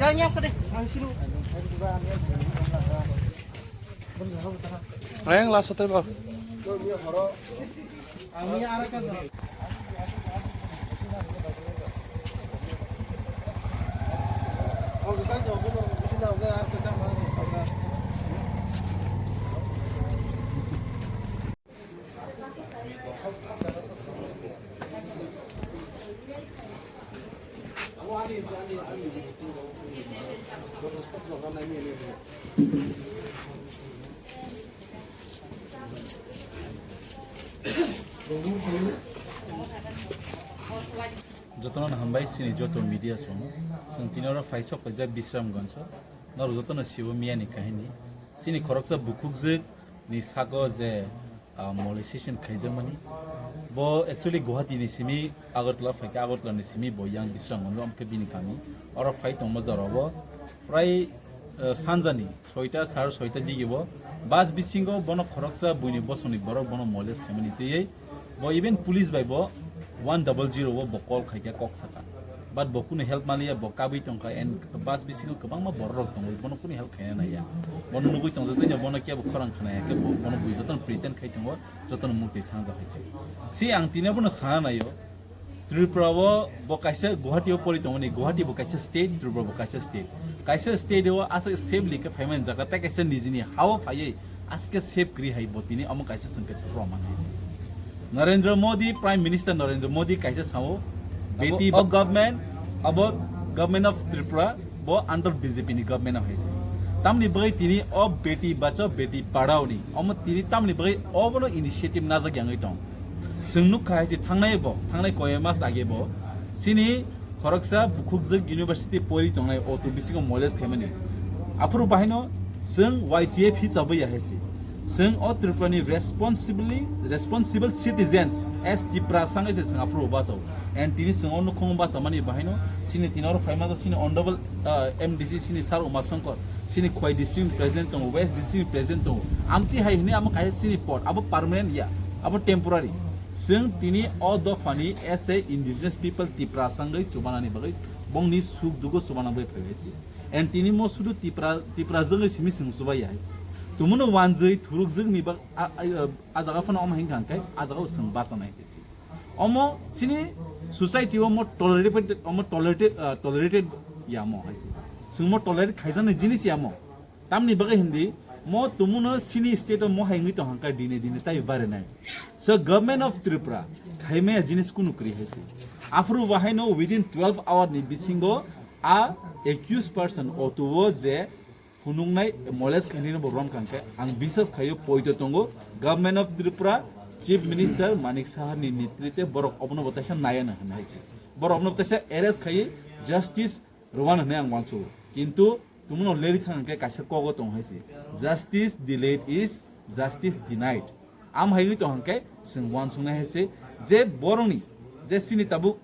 Ya nyap ka deh. Ang sino. Ayang last hotel ba? Ang Miya ara ka. Oh, gusto nyo, gusto nyo, arte tama. যতন হামবাই সিনি যত media সম সন্তিনরা ফাইসা ফাইজা বিশ্রাম গঞ্জ নর যতন শিব মিয়ানি কাহিনী সিনি খরকসা বুকুকজে নি সাগো যে মলেসেশন খাইজামানি ব एक्चुअली गुवाहाटी नि सिमी আগরতলা ফাইকা আগরতলা नि सिमी বয়াং বিশ্রাম গঞ্জ আমকে বিনি কামি অর ফাই তম জরব প্রায় সানজানি 6টা 6:30 দিগিব বাস বিসিঙ্গ বন খরকসা বুইনি বসনি বর বন মলেস খাইমানি তেই ব even police বাইব 100 wo bokol khaika kok saka but bokune help malia bokabi tongka and bas bisingo kabang ma borrok tong bono kuni help khaya na ya bono nugui tong jatanya bono kya khorang khana ya ke bono bui jatan pretend khai tong jatan mukti thangja khai si ang tina bono sana na yo Tripura wo bokaisa Guwahati pori tong ni Guwahati bokaisa state Tripura bokaisa state kaisa state wo asa save like phaiman jaga ta kaisa nijini hawa phaiye aske save kri hai botini amo kaisa sangke proman hai Narendra Modi, Prime Minister Narendra Modi, kaisa sao, beti of government, about government of Tripura, bo under BJP ni government of hesi. Tamni bagai tini of beti bacha, beti padao ni, omo tini tamni bagai obono initiative naza yang itong. Sengnuk kaisi thangnai koyama sage bo, sini Khoroksa Bukhukzak University pori tongnai otu bisingo moles kemani. Afro bahino, seng YTF hitsabai hesi. Seng o Tripura ni responsible citizens as Tripura sangai se sanga pro baso and tini seng onu khong basa mani bahino sini tinoro faima sini honorable MDC sini sar Umasankar sini khoi district president tong west district president tong amti hai hini am kai sini port abo permanent ya abo temporary seng tini all the funny as a indigenous people Tripura sangai chubanani bagai bongni suk dugo chubana bai phesi and tini mo sudu Tripura jangai simi sing subai ya Tumuno wanjai thurukjung ni ba ajaga fana om hingkan kai ajaga usung basa nai kesi omo sini society omo tolerated yamo haisi sungmo tolerate khaijana jinis yamo tamni baga hindi mo tumuno sini state mo haingi to hangkai dine tai bare nai so government of Tripura khaime jinis kunu kri haisi afru wahaino within 12 hour ni bisingo a accused person otuwo je Funungnai moles kanina boron kanke ang bisas khayo poito tongo government of Tripura chief minister Manik Saha ni nitrite borok obno botasha nayana haisi borok obno botasha arrest khayi justice rowan hne ang wanchu kintu tumuno leri thangke kaisa kogo tong haisi justice delayed is justice denied am hayi to hangke sing wanchu na haisi je boroni je sini tabuk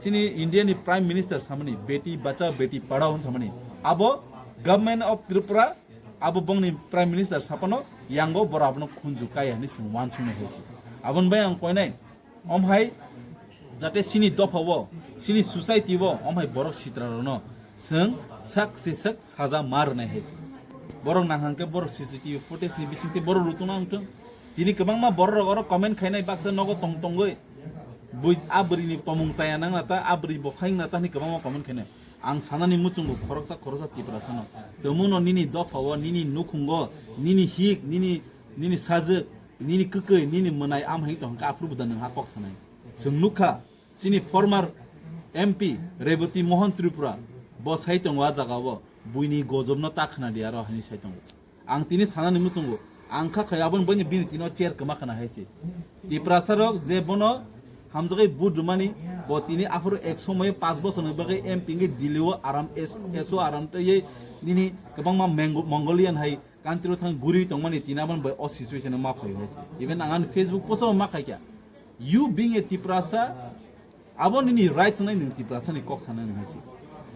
sini Indian prime minister samani beti bacha beti padhao samani abo Government of Tripura, abo bongni Prime Minister sapano, yango borabno khunju kaya ni sing wansune hesi. Abon bay ang koinai, hai jate sini dopawo, sini society wo, hai borok sitrarono, sing sak saja mar na hesi. Borok nahangke borok CCTV footage ni bisingti borok rutuna angtung. Tini kebang ma borok oro comment khainai baksa nogo tongtongoi. Buj abri ni pamung saya nang nata abri bo khaing nata ni kebang ma comment khainai. Ang sanani muchungu khoroksa Tripura sano temuno nini dofawo nini nukhungo nini hik nini saje nini kukei nini menai amhai to hangka apru budan ha kok sanai sungnuka sini former MP Reboti Mohan Tripura bos hai tong wa jagawo buini gojobno takhna diaro hani sai tong ang tini sanani muchungu angkha khayabon bani bini tino chair kama kana haisi Tripura sarok je bono hamjagai budumani botini afro ek somoy 5 bosor ni bagai MP ngi dilewo aram eso aram te ye nini kabang ma Mongolian hai country thang guri tongmani tinaban by o situation ma phai haisi even angan Facebook poso ma khaikya you being a Tripurasa abon nini rights nai ni Tripurasa ni kok sana ni haisi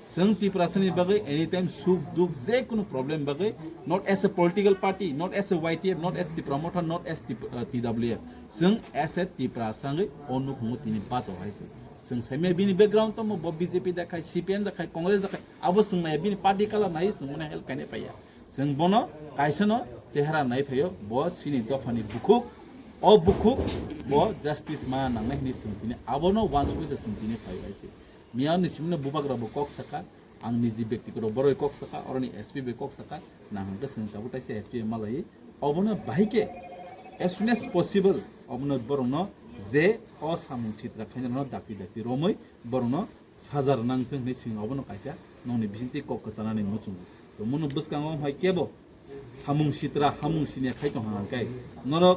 sung Tripurasa ni bagai anytime suk duk je kono problem bagai not as a political party not as a YTF not as the promoter not as the TWF sung as a Tripurasa ngai onu khumutini paso haisi जों साइमे बिनि background तो मो BJP देखाय CPM देखाय कांग्रेस देखाय आबो सोंनाय बिनि पार्टी कालार नाय सोंमोना हेल्प कायने पाया जों बनो कायसनो चेहरा नाय फैयो ब सिनि दफानि बुखुक अ बुखुक ब जस्टिस मा नांनाय नि सोंथिनि आबोनो वान्स विज सोंथिनि फायबायसे मिया निसिमनो बुबाग्रा बकक सका आं निजि व्यक्तिगत बरय कक सका अरनि एसपी बे कक सका ना हंगे सोंताबो ताइसे एसपी मालाय अबोनो बाहिके as soon as possible अबोनो बरनो जे अ सामुं चित्रा खायनो दापि दापि रमै बरनो साजार नांथों नि सिङावबो कायसा ननि बिसिनति कक कसानानि मुचुं तो मुनु बसकाङाव हाय केबो सामुं चित्रा हामुं सिने खायतो हांकाय नरक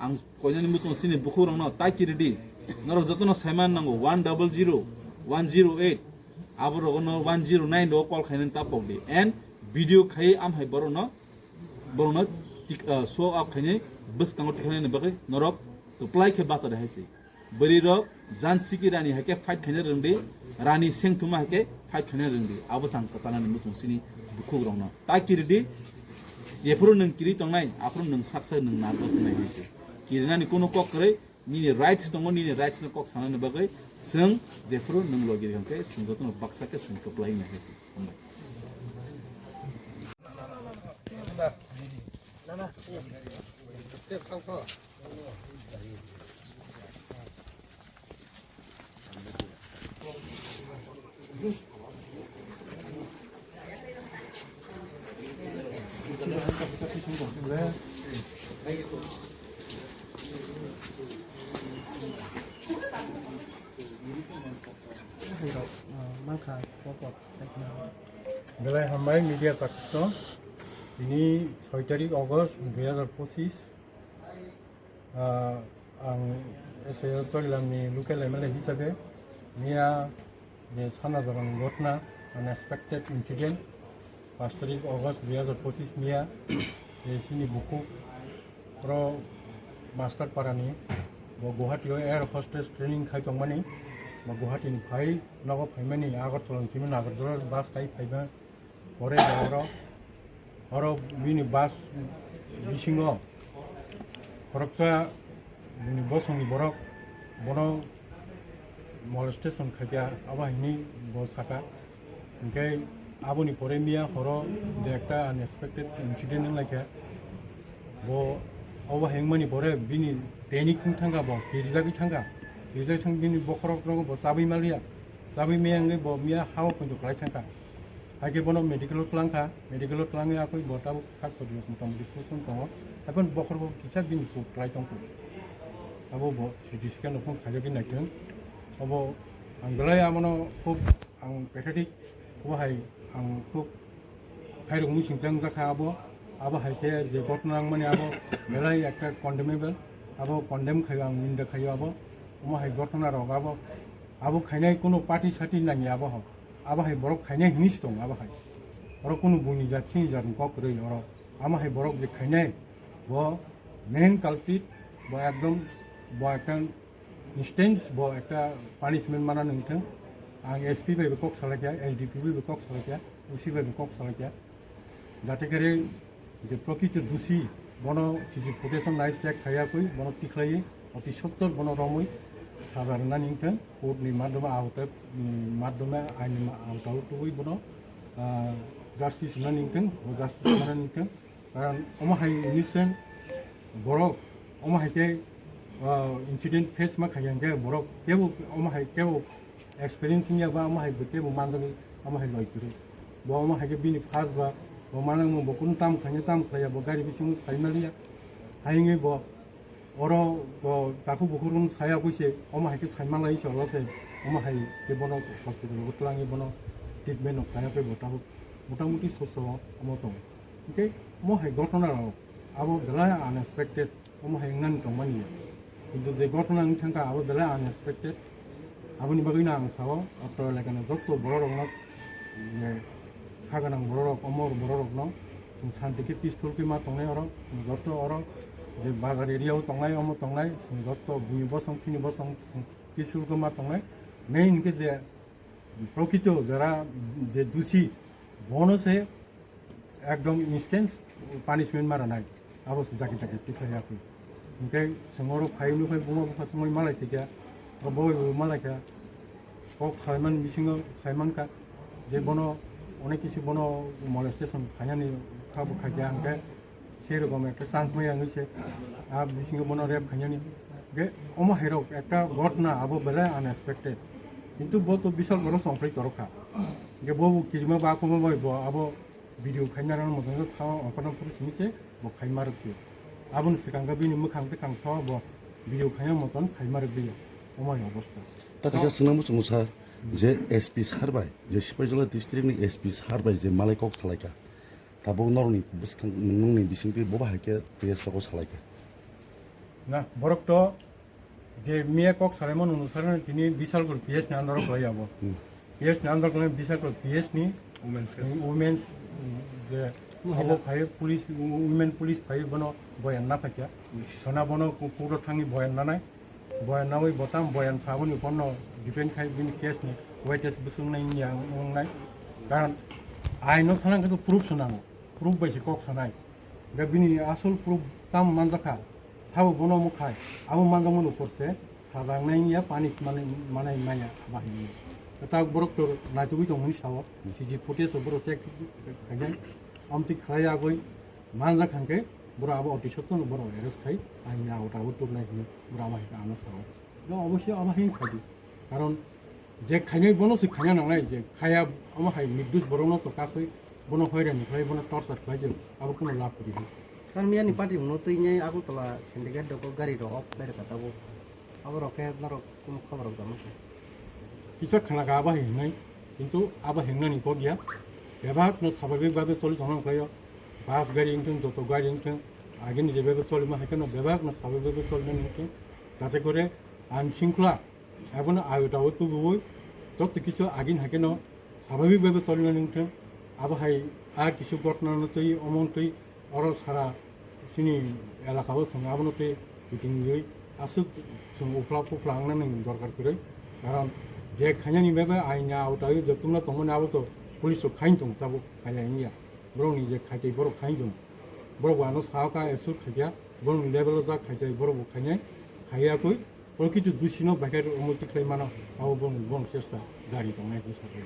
आं कोइनानि मुचुं सिने बुखुरंनो ताकिरिदि नरक जतनो साइमान नांगो 100 108 आबोरगनो 109 दो कल खायनो तापौदि एन्ड भिडियो खाय आम हाय बरनो शो अफ खायने बसकाङाव थिखानायनि बागै नरक तुप्लाय के बासा हायसे बरि रक जानसिकी रानी हाके फाइट खायनो रोंदि रानी सेंथुमा हाके फाइट खायनो रोंदि आबो सां कसानानि मुचुं सिनि बुखुरंनो ताकिरिदि जेफोर नों किरि तंनाय आफोर नों साक्सा नों नारगस नाय हायसे किरनानि कोनो कक करे निनि राइट्स दङ निनि राइट्स न कक सानानि बागै जों जेफोर नों लगिरि हंके सुंजतनो बक्साके जों तुप्लाय नाय हायसे Malai hamai media Pakistan ini 6 tarik Ogos 2025 ang SAO Storylamni local MLA hisabe Miya je sana jaban ঘটনা unexpected incident 5 tarik Ogos 2025 Miya je sini buku pro master parani bo Guwahati air hostess training khai tongmani bo Guwahati ni phai nago phaimani Agartala timin Agartala bus kai phaiba pore oro bini bus bisingo koroksa bini bosoni borok bono molestation khaja aba hini bo saka ingkai aboni pore Miya horo de ekta unexpected incident like bo aba hengmani pore bini panic thanga bo kirijagi thanga bini bokhorok rong bo sabi malia sabi meyang bo Miya hawo kunju klai thanga hake bono medical klangka medical klangi akoi botabo khak sodi motamoti fusun tongo apon bokhor bo kisa bini su klai tongko abo bo CT scan okon khajogi naiteng abo anglai amono khub ang pathetic ko hai ang khub hairok musing jang jakha abo haike je ঘটনা মানে abo melai একটা condemnable abo condemn khayo ang ninda khayo amo hai ঘটনা rok abo khainai kono party sati nangi abo hai borok khainai hinis dong abo hai borok kono buni jatni jarn kok rei oro amo hai borok je khainai bo main culprit bo ekdom bo একটা instance bo একটা punishment mana ningthang ang SP bai kok salakya LDP bai kok salakya UC bai kok salakya jate kare je প্রকৃত দোষী বন CG ফুটেশন নাই check খাইয়াকই বন টিখলাই অতি সত্তর বন রমই সাধারণ নিংথেं কোর্টनि মাধ্যমে আইনি আওতাयाव তুই বন জাস্টিস না নিংथें জাস্টিস না নিংथें কারণ অমহাই ইনিসেন্ট বরক অমহাইকে ইনসিডেন্ট ফেস মা খাইয়াঙ্গে বরক কেবো অমহাই কেবো এক্সপেরিয়েন্স নিয়াবা অমহাই কেবো মানজাবি অমহাই লয়কিরু ব অমহাইকে বিনি ফার্স্ট বা manang mo bokun tam khaya bo gari bising saimalia hainge bo oro bo taku bukurun saya kuise oma haike saimalai cholose oma hai ke bono hospital utlangi bono treatment kaya pe botahu motamuti soso omo tong oke mo hai ঘটনা abo dala unexpected omo hai ngan tongmani কিন্তু যে ঘটনা thangka abo dala unexpected aboni bagina ang sawo atto lekana jotto boro roknak खागोनां बर'रक अमर बर'रक न शान्तिके peaceful के मा तंनाय अरक गत अरक जे बाजार एरियाव तंनाय अमर तंनाय गत बुनि बसं फिनि बसं पिसफुल के मा तंनाय मेन के जे प्रकृत जरा जे दुषी बनसे एकदम इंस्टेंट पानिशमेंट मारा नाय आबस जाके जाके टिखायाखै ओंखाय सोंरो फाइनु फाइ बुङो फासमय मालाय थिया बय मालायखा কক সাইমান বিসিং সাইমানকা যে বনো অনেক কিছু বনো মলেস্টেশন খাইনানি খাবো খাইয়া আনকে সেরকম একটা চান্স মই আঙিছে আর বিসিং বনো রেপ খাইনানি গে অমা হেরক একটা ঘটনা আবো বেলা আনএক্সপেক্টেড কিন্তু বো তো বিশাল বড় সম্পর্ক তরকা গে বো কিরিমা বা কমা বই বো আবো ভিডিও খাইনারার মতন থাও অকনা পুরো সিনিছে বো খাইমারকি আবুন সিকাঙ্গা বিনি মুখাংতে কাংসাও বো ভিডিও খাইনার মতন খাইমারক বিয়া অমায় অবস্থা তা কাছে সোনামু চুমুসা যে এসপি সারবাই যে সিপাইজলা ডিস্ট্রিক্টনি এসপি সারবাই যে মালাই কক সালাইকা তাবো নরনি বসখাং নংনি बिसिंति बबा हायके टेस्ट को सालायका না বরক তো যে মিয়া কক সালেমন অনুসারে তিনি বিশাল করে পিএস নান্দর কই যাব পিএস নান্দর করে বিশাল করে পিএস নি উমেন্স যে হবো ভাই পুলিশ উমেন পুলিশ ভাই বনো বয়ান না ফাকিয়া সোনা বনো কুকুর থাঙ্গি বয়ান না নাই বয়ান না ওই বতাম বয়ান ফাবনি পন্ন ডিপেন্ড খাই বিনি কেস নি ওয়াই টেস্ট বুসুং নাই নিয়া নাই কারণ আইনো থানা কিন্তু প্রুফ শোনানো প্রুফ বাইছে কক শোনাই दा बिनि आसल प्रुफ ताम मानजाखा थाव बनो मुखाय आबो मानजामोन करसे सादांनायनिया पानिश माने माया बाहायनि ता बरक तो नाजुबि दंमोन साव सिजि फुटेज बरो चेक खायनाय आमति खाया गय मानजाखांके बरो आबो अटिसतन बरो एरेस खाय आइनि आवटाबो टुबनाय बरो आमा हिका आनो साव दा अवश्य आमा हिं खायदि कारण जे खायनाय बनोसि खायना नांनाय जे खाया आमा हाय निर्दोष बरोनो तो कासै बनो हयरानिफ्राय बनो टर्चार खालायदों आबो कोनो लाब गैया Kan Miya ni pati uno tu inya aku telah sindikat doko gari rock dari kata bu. Aku roknya narok kum kabar gama. কিছু খানা আবা হেংনাই কিন্তু আবা হেংনানি কো গিয়া ব্যবহার স্বাভাবিকভাবে চলি জনম খায় বাস গাড়ি ইনটেন যত গাড়ি ইনটেন আগে যেভাবে চলি মা হেকেন ব্যবহার স্বাভাবিকভাবে চলবে নিতেন যাতে করে আইন শৃঙ্খলা এখন আয়োটাও তো বই যত কিছু আগিন হাকেন স্বাভাবিকভাবে চলবে নিতেন আবা হাই আর কিছু ঘটনা নতই অমন্তই আরও সারা সিনি এলাকাও সঙ্গে আবনতে মিটিং গই আসুক जों उफ्ला फुफ्ला आंनानै दरकार करे कारण जे खायनानि बेबे आइना आउटायो जतुमना तंमोन आबो तो पुलिसो खाइन दं ताबो खायनानिया ब्रौनि जे खायथै बर' खाइन दं बर' बानो सावका एसु खायया ब्रौनि लेभेल जा खायथै बर' खायनाय खायाखै बर' किछु दुसिनो बाहेर उमुति खायमानो आबो बन चेष्टा गारि दंनाय हिसाबै